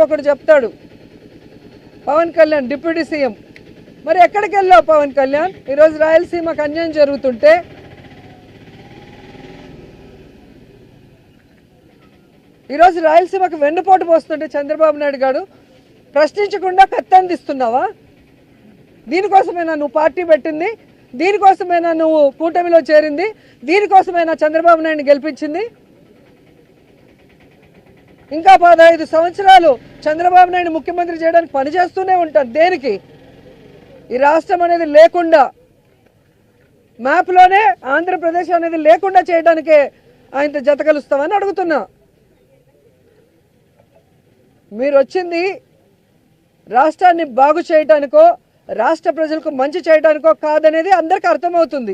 ఒకడు చెప్తాడు Pawan Kalyan deputy CM, మరి ఎక్కడికి వెళ్ళావు పవన్ కళ్యాణ్? ఈరోజు రాయలసీమకు అన్యాయం జరుగుతుంటే, ఈరోజు రాయలసీమకు వెన్నుపోటు పోస్తుంటే చంద్రబాబు నాయుడు గారు ప్రశ్నించకుండా కత్తందిస్తున్నావా? దీనికోసమేనా నువ్వు పార్టీ పెట్టింది? దీనికోసమేనా నువ్వు కూటమిలో చేరింది? దీనికోసమేనా చంద్రబాబు నాయుడిని గెలిపించింది? ఇంకా 15 సంవత్సరాలు చంద్రబాబు నాయుడు ముఖ్యమంత్రి చేయడానికి పనిచేస్తూనే ఉంటారు. దేనికి? ఈ రాష్ట్రం అనేది లేకుండా, మ్యాప్లోనే ఆంధ్రప్రదేశ్ అనేది లేకుండా చేయడానికే ఆయనతో జత కలుస్తామని అడుగుతున్నా. మీరు వచ్చింది రాష్ట్రాన్ని బాగు చేయడానికో రాష్ట్ర ప్రజలకు మంచి చేయడానికో కాదనేది అందరికీ అర్థమవుతుంది.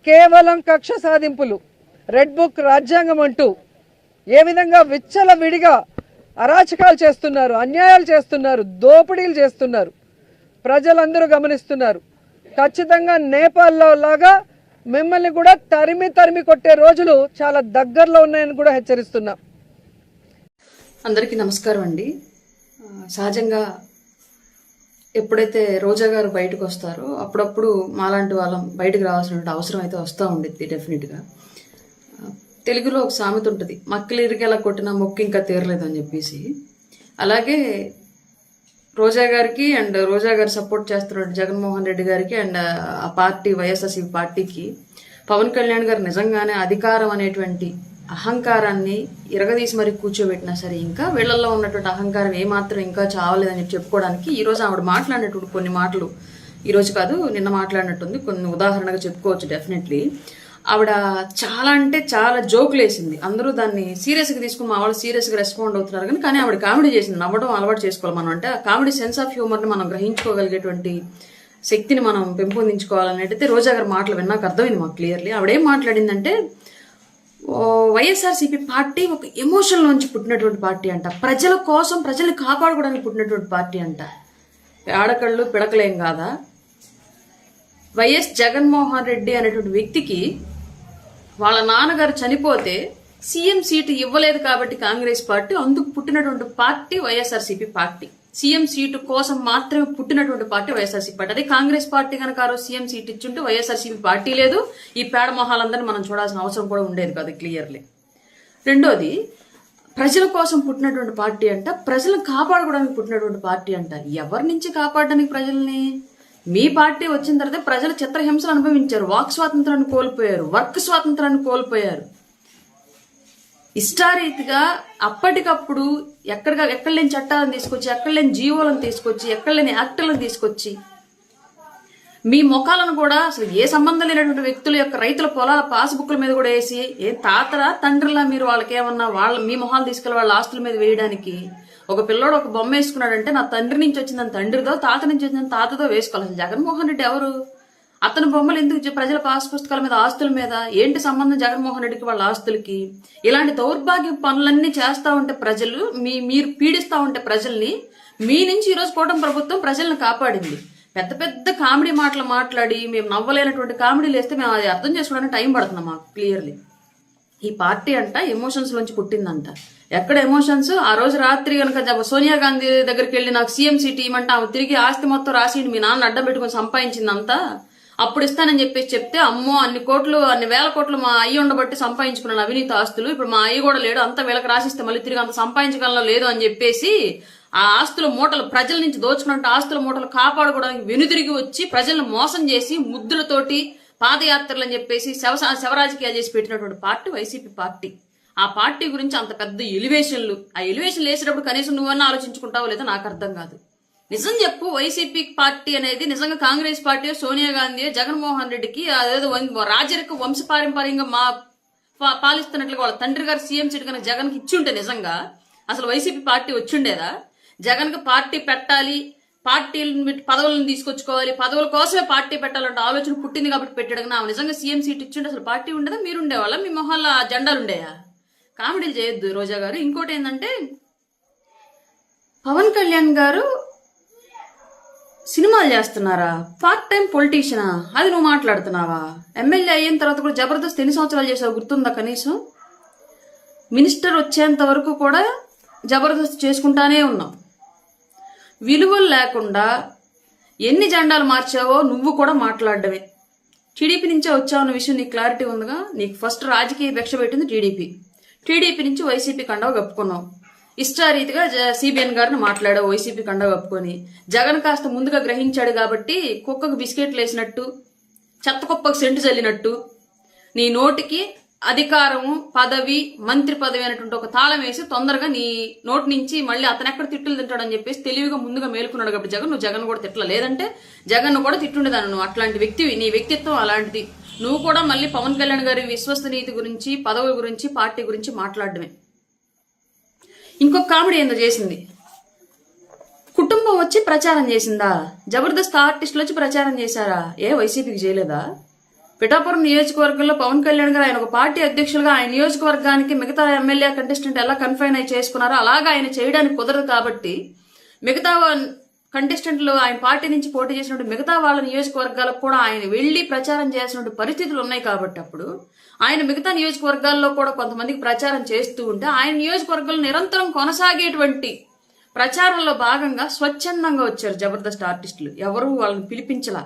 కేవలం కక్ష సాధింపులు, రెడ్ బుక్ రాజ్యాంగం అంటూ ఏ విధంగా విచ్చల విడిగా అరాచకాలు చేస్తున్నారు, అన్యాయాలు చేస్తున్నారు, దోపిడీలు చేస్తున్నారు, ప్రజలందరూ గమనిస్తున్నారు. ఖచ్చితంగా నేపాల్లో లాగా మిమ్మల్ని కూడా తరిమి తరిమి కొట్టే రోజులు చాలా దగ్గరలో ఉన్నాయని కూడా హెచ్చరిస్తున్నా. అందరికీ నమస్కారం అండి. సహజంగా ఎప్పుడైతే రోజా గారు బయటకు వస్తారో అప్పుడప్పుడు మాలాంటి వాళ్ళం బయటకు రావాల్సిన అవసరం అయితే వస్తూ ఉండిద్ది డెఫినెట్గా. తెలుగులో ఒక సామెత ఉంటుంది, మక్కిలిరికెలా కొట్టిన మొక్కు ఇంకా తీరలేదు అని చెప్పేసి. అలాగే రోజా గారికి అండ్ రోజా గారు సపోర్ట్ చేస్తున్న జగన్మోహన్ రెడ్డి గారికి అండ్ ఆ పార్టీ వైఎస్ఆర్సీపీ పార్టీకి పవన్ కళ్యాణ్ గారు నిజంగానే అధికారం అనేటువంటి అహంకారాన్ని ఇరగదీసి మరి కూర్చోబెట్టినా సరే ఇంకా వీళ్ళల్లో ఉన్నటువంటి అహంకారం ఏమాత్రం ఇంకా చావలేదని చెప్పుకోవడానికి ఈరోజు ఆవిడ మాట్లాడినటువంటి కొన్ని మాటలు, ఈరోజు కాదు నిన్న మాట్లాడినట్టుంది, కొన్ని ఉదాహరణగా చెప్పుకోవచ్చు. డెఫినెట్లీ ఆవిడ చాలా అంటే చాలా జోకులు వేసింది. అందరూ దాన్ని సీరియస్గా తీసుకుని మా వాళ్ళు సీరియస్గా రెస్పాండ్ అవుతున్నారు కానీ ఆవిడ కామెడీ చేసింది. నవ్వడం అలవాటు చేసుకోవాలి మనం. అంటే ఆ కామెడీ సెన్స్ ఆఫ్ హ్యూమర్ని మనం గ్రహించుకోగలిగేటువంటి శక్తిని మనం పెంపొందించుకోవాలనేటైతే రోజా గారి మాటలు విన్నాక అర్థమైంది మాకు క్లియర్లీ. ఆవిడేం మాట్లాడిందంటే, వైఎస్ఆర్సీపీ పార్టీ ఒక ఎమోషన్ నుంచి పుట్టినటువంటి పార్టీ అంట, ప్రజల కోసం ప్రజల్ని కాపాడుకోవడానికి పుట్టినటువంటి పార్టీ అంట. ఆడకళ్ళు పిడకలేం కాదా? వైఎస్ జగన్మోహన్ రెడ్డి అనేటువంటి వ్యక్తికి వాళ్ళ నాన్నగారు చనిపోతే సీఎం సీటు ఇవ్వలేదు కాబట్టి కాంగ్రెస్ పార్టీ, అందుకు పుట్టినటువంటి party YSRCP party. CM seat కోసం మాత్రమే పుట్టినటువంటి పార్టీ వైఎస్ఆర్సీపీ పార్టీ. అదే కాంగ్రెస్ పార్టీ కనుక ఆ రోజు సీఎం సీట్ ఇచ్చుంటే వైఎస్ఆర్సీపీ పార్టీ లేదు, ఈ పేడ మొహాలందరినీ మనం చూడాల్సిన అవసరం కూడా ఉండేది కాదు క్లియర్లీ. రెండోది, ప్రజల కోసం పుట్టినటువంటి పార్టీ అంట, ప్రజలను కాపాడుకోవడానికి పుట్టినటువంటి పార్టీ అంట. ఎవరి నుంచి కాపాడడానికి ప్రజల్ని? మీ పార్టీ వచ్చిన తర్వాత ప్రజలు చిత్రహింసలు అనుభవించారు, వాక్ స్వాతంత్రాన్ని కోల్పోయారు, వర్క్ స్వాతంత్రాన్ని కోల్పోయారు. ఇష్టారీతిగా అప్పటికప్పుడు ఎక్కడ లేని చట్టాలను తీసుకొచ్చి, ఎక్కడ లేని జీవోలను తీసుకొచ్చి, ఎక్కడ లేని యాక్టులను తీసుకొచ్చి మీ ముఖాలను కూడా అసలు ఏ సంబంధం లేనటువంటి వ్యక్తుల యొక్క రైతుల పొలాల పాస్బుక్ల మీద కూడా వేసి, ఏ తాతరా తండ్రిలా మీరు వాళ్ళకేమన్నా మీ మొహాలు తీసుకెళ్ళి వాళ్ళ ఆస్తుల మీద వేయడానికి. ఒక పిల్లోడు ఒక బొమ్మ వేసుకున్నాడంటే నా తండ్రి నుంచి వచ్చిందని తండ్రిదో, తాత నుంచి వచ్చిందని తాతతో వేసుకోవాలి. జగన్మోహన్ రెడ్డి ఎవరు? అతని బొమ్మలు ఎందుకు ప్రజల పాస్ పుస్తకాల మీద, ఆస్తుల మీద ఏంటి సంబంధం జగన్మోహన్ రెడ్డికి వాళ్ళ ఆస్తులకి? ఇలాంటి దౌర్భాగ్య పనులన్నీ చేస్తా ఉంటే ప్రజలు, మీరు పీడిస్తా ఉంటే ప్రజల్ని, మీ నుంచి ఈరోజు కూటమి ప్రభుత్వం ప్రజల్ని కాపాడింది. పెద్ద పెద్ద కామెడీ మాటలు మాట్లాడి మేము నవ్వలేనటువంటి కామెడీలు వేస్తే మేము అది అర్థం చేసుకోవడానికి టైం పడుతుంది మాకు క్లియర్లీ. ఈ పార్టీ అంట ఎమోషన్స్ నుంచి పుట్టిందంట. ఎక్కడ ఎమోషన్స్? ఆ రోజు రాత్రి కనుక సోనియా గాంధీ దగ్గరికి వెళ్ళి నాకు సీఎం సీట్ ఇవ్వమంటే ఆమె తిరిగి ఆస్తి మొత్తం రాసి మీ నాన్న అడ్డం పెట్టుకుని సంపాదించిందంతా అప్పుడు ఇస్తానని చెప్పేసి చెప్తే, అమ్మో అన్ని కోట్లు అన్ని వేల కోట్లు మా అయ్యి ఉండబట్టి సంపాదించుకున్నాను అవినీతి ఆస్తులు, ఇప్పుడు మా అయ్యి కూడా లేడు, అంతా వీళ్ళకి రాసిస్తే మళ్ళీ తిరిగి అంత సంపాదించగలను లేదు అని చెప్పేసి ఆ ఆస్తుల మూటలు, ప్రజల నుంచి దోచుకున్నట్టు ఆస్తుల మూటలు కాపాడుకోవడానికి వెనుదిరిగి వచ్చి ప్రజలను మోసం చేసి ముద్దులతోటి పాదయాత్రలు అని చెప్పేసి శవరాజకీయాలు చేసి పెట్టినటువంటి పార్టీ వైసీపీ పార్టీ. ఆ పార్టీ గురించి అంత పెద్ద ఎలివేషన్లు, ఆ ఎలివేషన్లు వేసేటప్పుడు కనీసం నువ్వన్నా ఆలోచించుకుంటావో లేదో నాకు అర్థం కాదు. నిజం చెప్పు, వైసీపీ పార్టీ అనేది నిజంగా కాంగ్రెస్ పార్టీ, సోనియా గాంధీ, జగన్మోహన్ రెడ్డికి అదేదో రాజరిక వంశపారంపర్యంగా పాలిస్తున్నట్లుగా వాళ్ళ తండ్రి గారు సీఎం సీట్ కనుక జగన్కి ఇచ్చుంటే నిజంగా అసలు వైసీపీ పార్టీ వచ్చిండేదా? జగన్కి పార్టీ పెట్టాలి, పార్టీలను పదవులను తీసుకొచ్చుకోవాలి, పదవుల కోసమే పార్టీ పెట్టాలంటే ఆలోచన పుట్టింది కాబట్టి పెట్టాడు. నా నిజంగా సీఎం సీట్ ఇచ్చుంటే అసలు పార్టీ ఉండేదా? మీరు ఉండేవాళ్ళ? మీ మొహాల్లో జెండాలు ఉండేయా? కామెడీలు చేయొద్దు రోజా గారు. ఇంకోటి ఏంటంటే, పవన్ కళ్యాణ్ గారు సినిమాలు చేస్తున్నారా? పార్ట్ టైం పొలిటీషియనా? అది నువ్వు మాట్లాడుతున్నావా? ఎమ్మెల్యే అయిన తర్వాత కూడా జబర్దస్త్ ఎన్ని సంవత్సరాలు చేసావు గుర్తుందా? కనీసం మినిస్టర్ వచ్చేంత వరకు కూడా జబర్దస్త్ చేసుకుంటానే ఉన్నాం. విలువలు లేకుండా ఎన్ని జెండాలు మార్చావో నువ్వు కూడా మాట్లాడడమే. టీడీపీ నుంచే వచ్చావన్న విషయం నీకు క్లారిటీ ఉందిగా. నీకు ఫస్ట్ రాజకీయ భిక్ష పెట్టింది టీడీపీ నుంచి వైసీపీ కండవ కప్పుకున్నావు. ఇష్టారీతిగా సిబిఎన్ గారిని మాట్లాడావు వైసీపీ కండవ కప్పుకొని. జగన్ కాస్త ముందుగా గ్రహించాడు కాబట్టి కుక్కకు బిస్కెట్లు వేసినట్టు, చెత్త కుప్పకు సెంటు చల్లినట్టు నీ నోటికి అధికారము, పదవి, మంత్రి పదవి అనేటువంటి ఒక తాళం వేసి తొందరగా నీ నోటి నుంచి మళ్ళీ అతను ఎక్కడ తిట్టులు తింటాడని చెప్పేసి తెలివిగా ముందుగా మేలుకున్నాడు కాబట్టి జగన్, నువ్వు జగన్ కూడా తిట్టలే. లేదంటే జగన్ కూడా తిట్టుండేదాన్ని. నువ్వు అట్లాంటి వ్యక్తివి, నీ వ్యక్తిత్వం అలాంటిది. నువ్వు కూడా మళ్ళీ పవన్ కళ్యాణ్ గారి విశ్వసనీయత గురించి, పదవి గురించి, పార్టీ గురించి మాట్లాడడమే. ఇంకొక కామెడీ ఏందో చేసింది. కుటుంబం వచ్చి ప్రచారం చేసిందా? జబర్దస్త్ ఆర్టిస్టులు వచ్చి ప్రచారం చేశారా? ఏ వైసీపీకి చేయలేదా? పిఠాపురం నియోజకవర్గంలో పవన్ కళ్యాణ్ గారు ఆయన ఒక పార్టీ అధ్యక్షులుగా ఆయన నియోజకవర్గానికి మిగతా ఎమ్మెల్యే కంటెస్టెంట్ ఎలా కన్ఫైన్ అయి చేసుకున్నారో అలాగా ఆయన చేయడానికి కుదరదు కాబట్టి మిగతా కంటెస్టెంట్లు ఆయన పార్టీ నుంచి పోటీ చేసినట్టు మిగతా వాళ్ళ నియోజకవర్గాలకు కూడా ఆయన వెళ్లి ప్రచారం చేసినట్టు పరిస్థితులు ఉన్నాయి కాబట్టి అప్పుడు ఆయన మిగతా నియోజకవర్గాల్లో కూడా కొంతమందికి ప్రచారం చేస్తూ ఉంటే ఆయన నియోజకవర్గంలో నిరంతరం కొనసాగేటువంటి ప్రచారంలో భాగంగా స్వచ్ఛందంగా వచ్చారు జబర్దస్త్ ఆర్టిస్టులు. ఎవరు వాళ్ళని పిలిపించలా.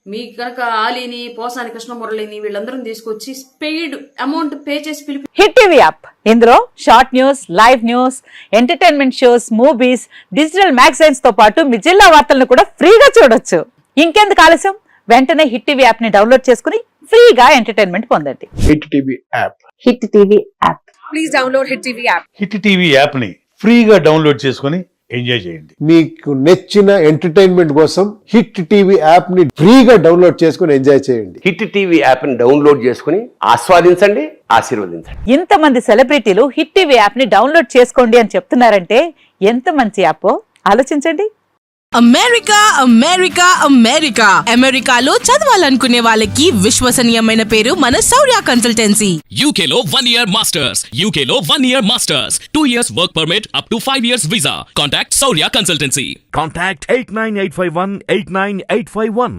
మీ కనుక ఆలీని, పోసాని కృష్ణమురళిని వీళ్ళందరూ తీసుకొచ్చి పెయిడ్ అమౌంట్ పే చేసి హిట్ టీవీ యాప్, ఇందులో short news, live news, entertainment shows, movies, digital magazines తో పాటు మీ జిల్లా వార్తలను కూడా ఫ్రీగా చూడొచ్చు. ఇంకెందుకు ఆలస్యం, వెంటనే హిట్ టీవీ యాప్ ని డౌన్లోడ్ చేసుకుని ఫ్రీగా ఎంటర్టైన్మెంట్ పొందండి. Hit TV app. Hit TV app. Please download hit TV app. Hit TV app ని ఫ్రీగా డౌన్లోడ్ చేసుకుని ఎంజాయ్ చేయండి. మీకు నచ్చిన ఎంటర్టైన్మెంట్ కోసం హిట్ టీవీ యాప్ ని ఫ్రీగా డౌన్లోడ్ చేసుకుని ఎంజాయ్ చేయండి. హిట్ టీవీ యాప్ ని డౌన్లోడ్ చేసుకుని ఆస్వాదించండి, ఆశీర్వదించండి. ఇంతమంది సెలబ్రిటీలు హిట్ టీవీ యాప్ ని డౌన్లోడ్ చేసుకోండి అని చెప్తున్నారంటే ఎంత మంచి యాప్ ఆలోచించండి. అమెరికా అమెరికాలో చదవాలనుకునే వాళ్ళకి విశ్వసనీయమైన పేరు మన శౌర్య కన్సల్టెన్సీ. UK లో 1 year masters, UK లో 1 year masters, 2 years work permit up to 5 years visa. Contact Saurya Consultancy. Contact 89851 89851.